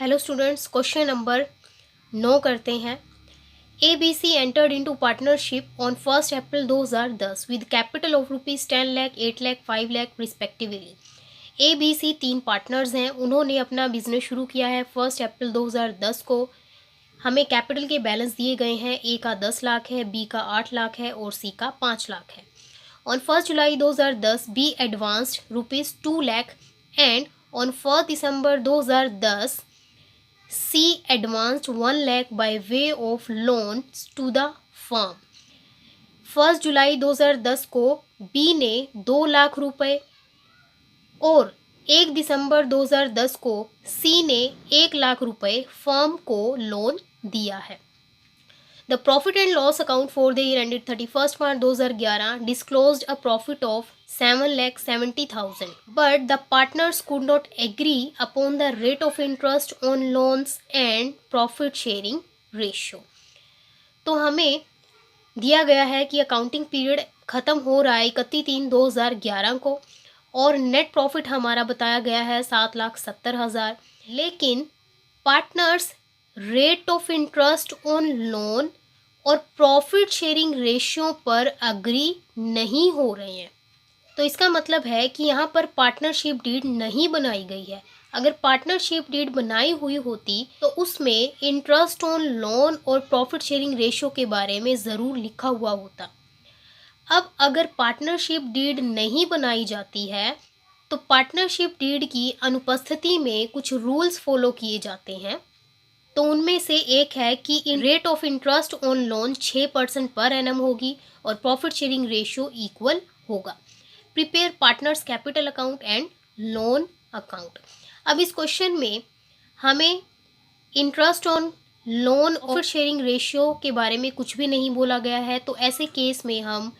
Hello students, question number 9 करते हैं। A B C entered into partnership on 1 April 2010 with capital of rupees 10 lakh, 8 lakh, 5 lakh respectively. A B C 3 partners हैं। उन्होंने अपना business शुरू किया है 1 अप्रैल 2010 को। हमें कैपिटल के बैलेंस दिए गए हैं। ए का 10 लाख है, बी का 8 लाख है और सी का 5 लाख है। On 1 July 2010 B advanced rupees 2 lakh and on 1 December 2010 C advanced 1 lakh by way of loans to the firm। 1 July 2010 को B ने 2 लाख रुपए और 1 दिसंबर 2010 को C ने 1 लाख रुपए फर्म को लोन दिया है। The profit and loss account for the year ended 31st March 2011 disclosed a profit of 7,70,000, but the partners could not agree upon the rate of interest on loans and profit sharing ratio। तो हमें दिया गया है कि accounting period ख़त्म हो रहा है 31/3/2011 को और नेट प्रॉफिट हमारा बताया गया है 7,70,000, लेकिन partners rate of interest on loan और प्रॉफिट शेयरिंग रेशियो पर अग्री नहीं हो रहे हैं। तो इसका मतलब है कि यहाँ पर पार्टनरशिप डीड नहीं बनाई गई है। अगर पार्टनरशिप डीड बनाई हुई होती तो उसमें इंटरेस्ट ऑन लोन और प्रॉफिट शेयरिंग रेशियो के बारे में ज़रूर लिखा हुआ होता। अब अगर पार्टनरशिप डीड नहीं बनाई जाती है तो पार्टनरशिप डीड की अनुपस्थिति में कुछ रूल्स फॉलो किए जाते हैं। तो उनमें से एक है कि rate of interest on loan 6% per annum होगी और प्रॉफिट शेयरिंग रेशियो इक्वल होगा। Prepare partners capital account and loan account. अब इस क्वेश्चन में हमें इंटरेस्ट ऑन लोन और प्रॉफिट शेयरिंग रेशियो के बारे में कुछ भी नहीं बोला गया है। तो ऐसे केस में हम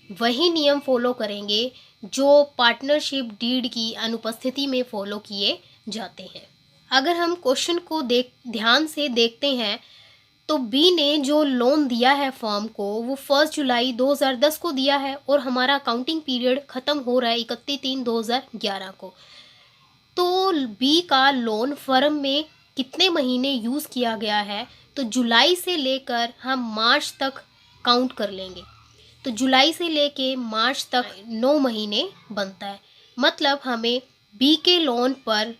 वही नियम फॉलो करेंगे जो पार्टनरशिप डीड की अनुपस्थिति में फॉलो किए जाते हैं। अगर हम क्वेश्चन को ध्यान से देखते हैं तो बी ने जो लोन दिया है फर्म को वो 1 जुलाई 2010 को दिया है और हमारा अकाउंटिंग पीरियड ख़त्म हो रहा है 31/3/2011 को। तो बी का लोन फर्म में कितने महीने यूज़ किया गया है, तो जुलाई से लेकर हम मार्च तक काउंट कर लेंगे। तो जुलाई से लेके मार्च तक 9 महीने बनता है। मतलब हमें बी के लोन पर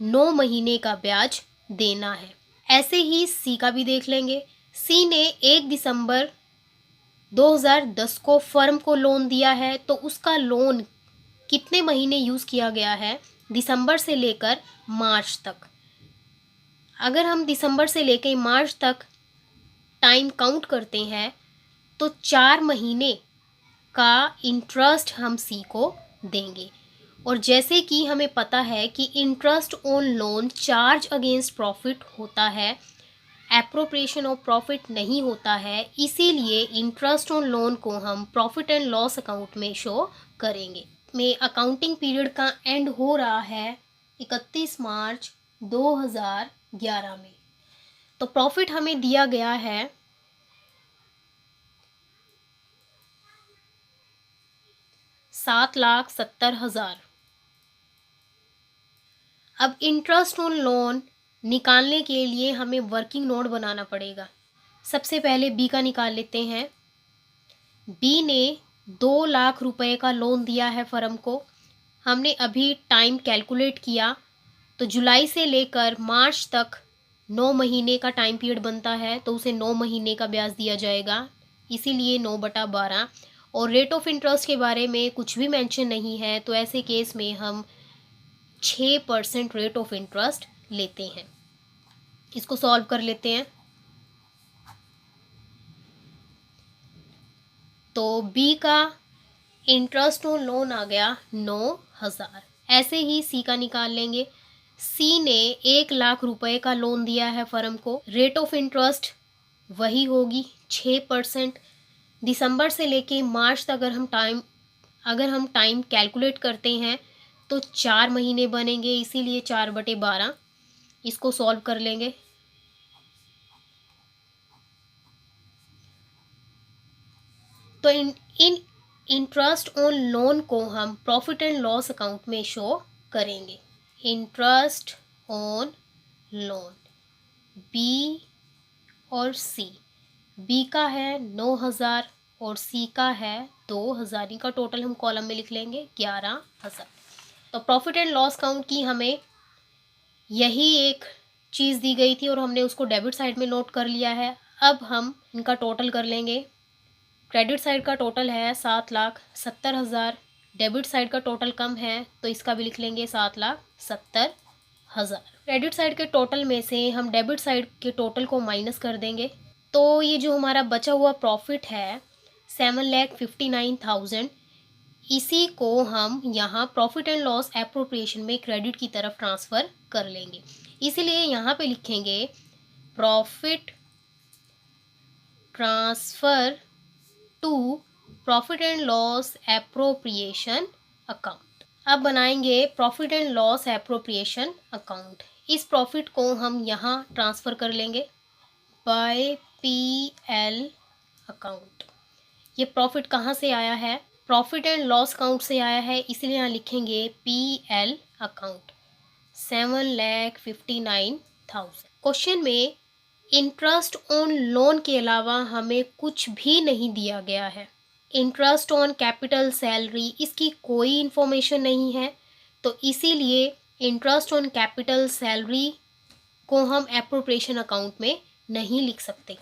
9 महीने का ब्याज देना है। ऐसे ही सी का भी देख लेंगे। सी ने 1 दिसंबर 2010 को फर्म को लोन दिया है तो उसका लोन कितने महीने यूज़ किया गया है, दिसंबर से लेकर मार्च तक। अगर हम दिसंबर से लेकर मार्च तक टाइम काउंट करते हैं तो 4 महीने का इंटरेस्ट हम सी को देंगे। और जैसे कि हमें पता है कि interest on loan charge against profit होता है, एप्रोप्रिएशन ऑफ प्रॉफिट नहीं होता है, इसीलिए इंटरेस्ट ऑन लोन को हम प्रॉफिट एंड लॉस अकाउंट में शो करेंगे। में अकाउंटिंग पीरियड का एंड हो रहा है 31 मार्च 2011 में। तो प्रॉफिट हमें दिया गया है 7,70,000। अब इंटरेस्ट ऑन लोन निकालने के लिए हमें वर्किंग नोट बनाना पड़ेगा। सबसे पहले बी का निकाल लेते हैं। बी ने 2 लाख रुपए का लोन दिया है फर्म को। हमने अभी टाइम कैलकुलेट किया तो जुलाई से लेकर मार्च तक 9 महीने का टाइम पीरियड बनता है, तो उसे 9 महीने का ब्याज दिया जाएगा, इसीलिए 9/12। और रेट ऑफ इंटरेस्ट के बारे में कुछ भी मेंशन नहीं है, तो ऐसे केस में हम 6% रेट ऑफ इंटरेस्ट लेते हैं। इसको सॉल्व कर लेते हैं। तो बी का इंटरेस्ट ऑन लोन आ गया 9,000। ऐसे ही सी का निकाल लेंगे। सी ने 1 लाख रुपए का लोन दिया है फर्म को। रेट ऑफ इंटरेस्ट वही होगी 6%। दिसंबर से लेके मार्च तक अगर हम टाइम कैलकुलेट करते हैं तो 4 महीने बनेंगे, इसीलिए 4/12। इसको सॉल्व कर लेंगे। तो इन इंटरेस्ट ऑन लोन को हम प्रॉफिट एंड लॉस अकाउंट में शो करेंगे। Interest on loan. बी और सी, बी का है 9,000 और सी का है 2,000, इनका टोटल हम कॉलम में लिख लेंगे 11,000। तो प्रॉफिट एंड लॉस काउंट की हमें यही एक चीज़ दी गई थी और हमने उसको डेबिट साइड में नोट कर लिया है। अब हम इनका टोटल कर लेंगे। क्रेडिट साइड का टोटल है 7,70,000, डेबिट साइड का टोटल कम है तो इसका भी लिख लेंगे 7,70,000। क्रेडिट साइड के टोटल में से हम डेबिट साइड के टोटल को माइनस कर देंगे, तो ये जो हमारा बचा हुआ प्रॉफिट है 7,59,000, इसी को हम यहाँ प्रॉफिट एंड लॉस एप्रोप्रिएशन में क्रेडिट की तरफ ट्रांसफ़र कर लेंगे। इसीलिए यहाँ पे लिखेंगे profit transfer to profit and loss appropriation account. अब बनाएंगे profit and loss appropriation account. इस प्रॉफिट को हम यहाँ ट्रांसफ़र कर लेंगे बाय पीएल अकाउंट। ये प्रॉफिट कहाँ से आया है? प्रॉफिट एंड लॉस अकाउंट से आया है, इसलिए यहाँ लिखेंगे पीएल अकाउंट 7,59,000। क्वेश्चन में इंटरेस्ट ऑन लोन के अलावा हमें कुछ भी नहीं दिया गया है। इंटरेस्ट ऑन कैपिटल सैलरी, इसकी कोई इन्फॉर्मेशन नहीं है, तो इसीलिए इंटरेस्ट ऑन कैपिटल सैलरी को हम एप्रोप्रिएशन अकाउंट में नहीं लिख सकते।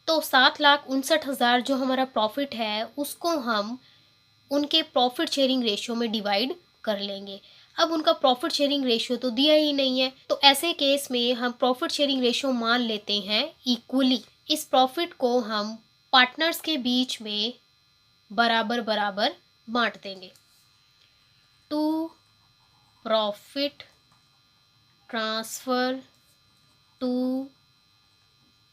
तो 7,59,000 जो हमारा प्रॉफिट है उसको हम उनके प्रॉफिट शेयरिंग रेशियो में डिवाइड कर लेंगे। अब उनका प्रॉफिट शेयरिंग रेशियो तो दिया ही नहीं है, तो ऐसे केस में हम प्रॉफिट शेयरिंग रेशियो मान लेते हैं इक्वली। इस प्रॉफिट को हम पार्टनर्स के बीच में बराबर बराबर बांट देंगे। To profit transfer to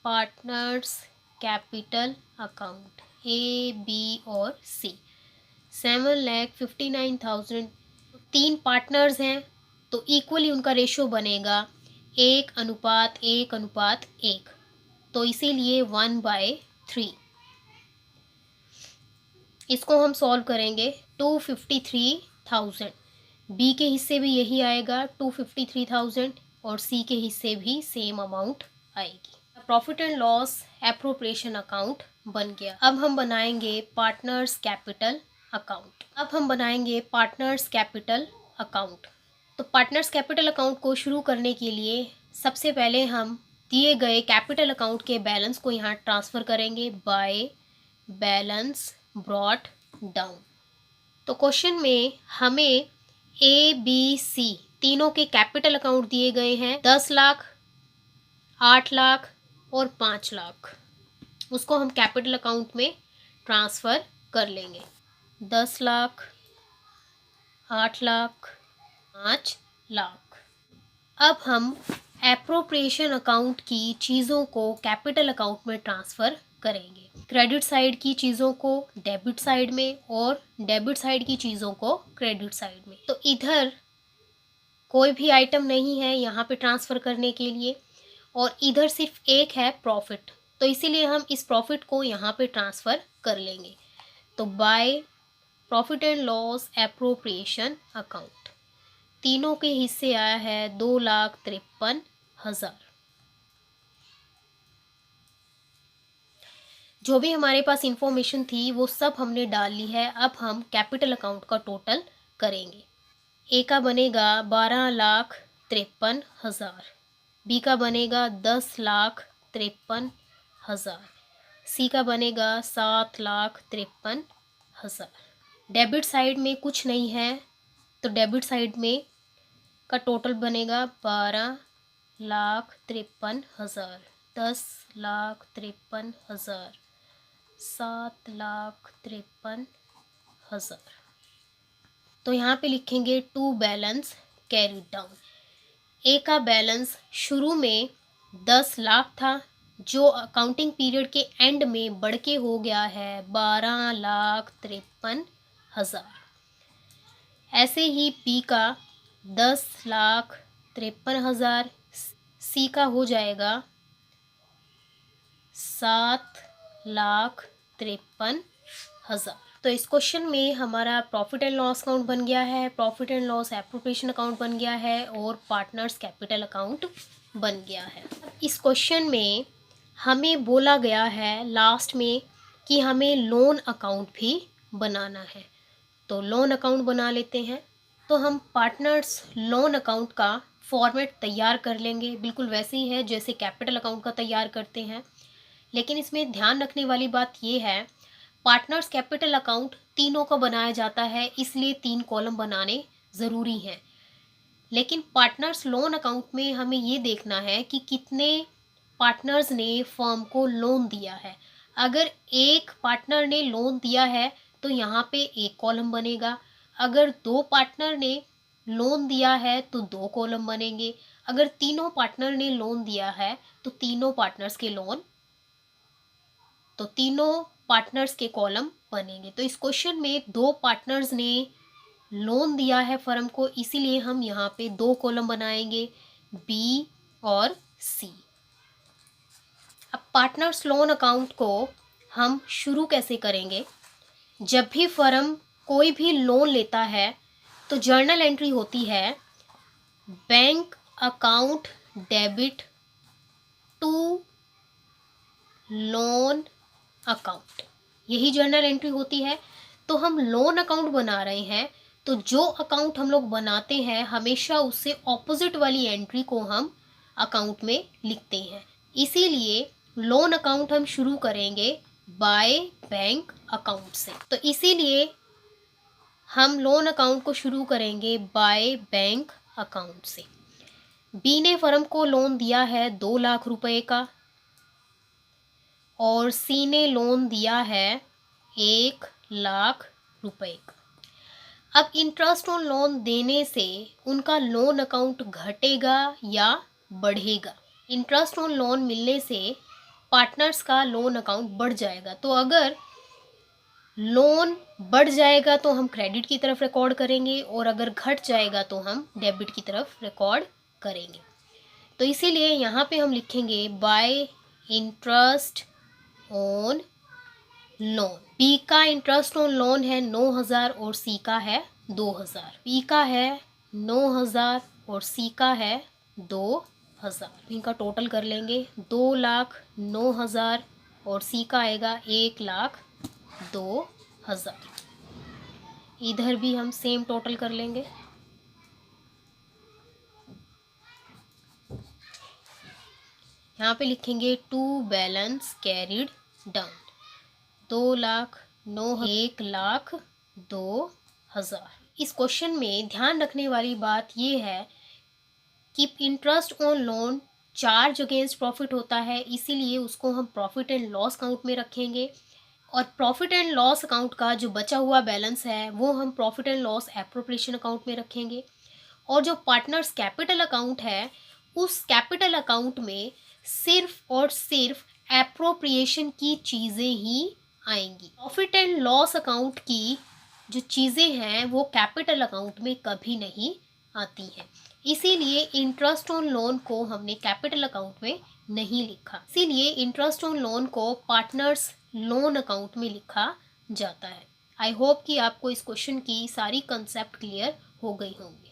partners capital account A, B और सी। 7,59,000 तीन पार्टनर्स हैं तो इक्वली उनका रेशियो बनेगा 1:1:1, तो इसीलिए 1/3। इसको हम सॉल्व करेंगे। 253,000, बी के हिस्से भी यही आएगा 253,000 और सी के हिस्से भी सेम अमाउंट आएगी। Profit and loss appropriation account बन गया। अब हम बनाएंगे पार्टनर्स कैपिटल अकाउंट। तो पार्टनर्स कैपिटल अकाउंट को शुरू करने के लिए सबसे पहले हम दिए गए कैपिटल अकाउंट के बैलेंस को यहाँ ट्रांसफ़र करेंगे बाय बैलेंस ब्रॉट डाउन। तो क्वेश्चन में हमें ए, बी, सी तीनों के कैपिटल अकाउंट दिए गए हैं 10 लाख, 8 लाख और 5 लाख। उसको हम कैपिटल अकाउंट में ट्रांसफ़र कर लेंगे। 10 लाख, 8 लाख, 5 लाख। अब हम एप्रोप्रिएशन अकाउंट की चीज़ों को कैपिटल अकाउंट में ट्रांसफ़र करेंगे। क्रेडिट साइड की चीज़ों को डेबिट साइड में और डेबिट साइड की चीज़ों को क्रेडिट साइड में। तो इधर कोई भी आइटम नहीं है यहाँ पे ट्रांसफ़र करने के लिए और इधर सिर्फ एक है प्रॉफिट, तो इसीलिए हम इस प्रॉफिट को यहाँ पे ट्रांसफ़र कर लेंगे। तो by profit and loss appropriation account तीनों के हिस्से आया है 2,53,000। जो भी हमारे पास इंफॉर्मेशन थी वो सब हमने डाल ली है। अब हम कैपिटल अकाउंट का टोटल करेंगे। ए का बनेगा 12,53,000, बी का बनेगा 10,53,000, सी का बनेगा 7,53,000। डेबिट साइड में कुछ नहीं है तो डेबिट साइड में का टोटल बनेगा 12,53,000, 10,53,000, 7,53,000। तो यहाँ पे लिखेंगे टू बैलेंस कैरी डाउन। ए का बैलेंस शुरू में 10 लाख था जो अकाउंटिंग पीरियड के एंड में बढ़ के हो गया है 12,53,000। ऐसे ही बी का 10,53,000, सी का हो जाएगा 7,53,000। तो इस क्वेश्चन में हमारा प्रॉफिट एंड लॉस अकाउंट बन गया है, profit and loss appropriation account बन गया है और पार्टनर्स कैपिटल अकाउंट बन गया है। इस क्वेश्चन में हमें बोला गया है लास्ट में कि हमें लोन अकाउंट भी बनाना है, तो लोन अकाउंट बना लेते हैं। तो हम पार्टनर्स लोन अकाउंट का फॉर्मेट तैयार कर लेंगे, बिल्कुल वैसे ही है जैसे कैपिटल अकाउंट का तैयार करते हैं। लेकिन इसमें ध्यान रखने वाली बात यह है, पार्टनर्स कैपिटल अकाउंट तीनों का बनाया जाता है, इसलिए 3 कॉलम बनाने ज़रूरी हैं। लेकिन पार्टनर्स लोन अकाउंट में हमें ये देखना है कि कितने पार्टनर्स ने फर्म को लोन दिया है। अगर एक पार्टनर ने लोन दिया है तो यहाँ पे 1 कॉलम बनेगा। अगर 2 पार्टनर ने लोन दिया है तो 2 कॉलम बनेंगे। अगर तीनों पार्टनर ने लोन दिया है तो तीनों पार्टनर्स के कॉलम बनेंगे। तो इस क्वेश्चन में 2 पार्टनर्स ने लोन दिया है फर्म को, इसीलिए हम यहाँ पे 2 कॉलम बनाएंगे, बी और सी। अब पार्टनर्स लोन अकाउंट को हम शुरू कैसे करेंगे? जब भी फर्म कोई भी लोन लेता है तो जर्नल एंट्री होती है bank account debit to loan account, यही जर्नल एंट्री होती है। तो हम लोन अकाउंट बना रहे हैं, तो जो अकाउंट हम लोग बनाते हैं हमेशा उससे ऑपोजिट वाली एंट्री को हम अकाउंट में लिखते हैं। इसीलिए लोन अकाउंट हम शुरू करेंगे बाय बैंक अकाउंट से। तो इसीलिए हम लोन अकाउंट को शुरू करेंगे बाय बैंक अकाउंट से। बी ने फर्म को लोन दिया है 2 लाख रुपए का और सी ने लोन दिया है 1 लाख रुपए का। अब इंटरेस्ट ऑन लोन देने से उनका लोन अकाउंट घटेगा या बढ़ेगा? इंटरेस्ट ऑन लोन मिलने से पार्टनर्स का लोन अकाउंट बढ़ जाएगा। तो अगर लोन बढ़ जाएगा तो हम क्रेडिट की तरफ रिकॉर्ड करेंगे और अगर घट जाएगा तो हम डेबिट की तरफ रिकॉर्ड करेंगे। तो इसीलिए यहाँ पे हम लिखेंगे by interest on loan. B का इंटरेस्ट ऑन लोन है 9,000 और सी का है 2,000। बी का है 9,000 और सी का है 2,000। इनका टोटल कर लेंगे 2,09,000 और सी का आएगा 1,02,000। इधर भी हम सेम टोटल कर लेंगे। यहाँ पे लिखेंगे टू बैलेंस कैरिड डाउन 2,09,000 1,02,000। इस क्वेश्चन में ध्यान रखने वाली बात ये है कि interest on loan charge against profit होता है, इसीलिए उसको हम प्रॉफिट एंड लॉस अकाउंट में रखेंगे और प्रॉफिट एंड लॉस अकाउंट का जो बचा हुआ बैलेंस है वो हम profit and loss appropriation account में रखेंगे। और जो पार्टनर्स कैपिटल अकाउंट है उस कैपिटल अकाउंट में सिर्फ और सिर्फ एप्रोप्रिएशन की चीज़ें ही आएंगी। प्रॉफिट एंड लॉस अकाउंट की जो चीज़ें हैं वो कैपिटल अकाउंट में कभी नहीं आती हैं, इसीलिए इंटरेस्ट ऑन लोन को हमने कैपिटल अकाउंट में नहीं लिखा। इसीलिए इंटरेस्ट ऑन लोन को पार्टनर्स लोन अकाउंट में लिखा जाता है। आई होप कि आपको इस क्वेश्चन की सारी कंसेप्ट क्लियर हो गई होंगी।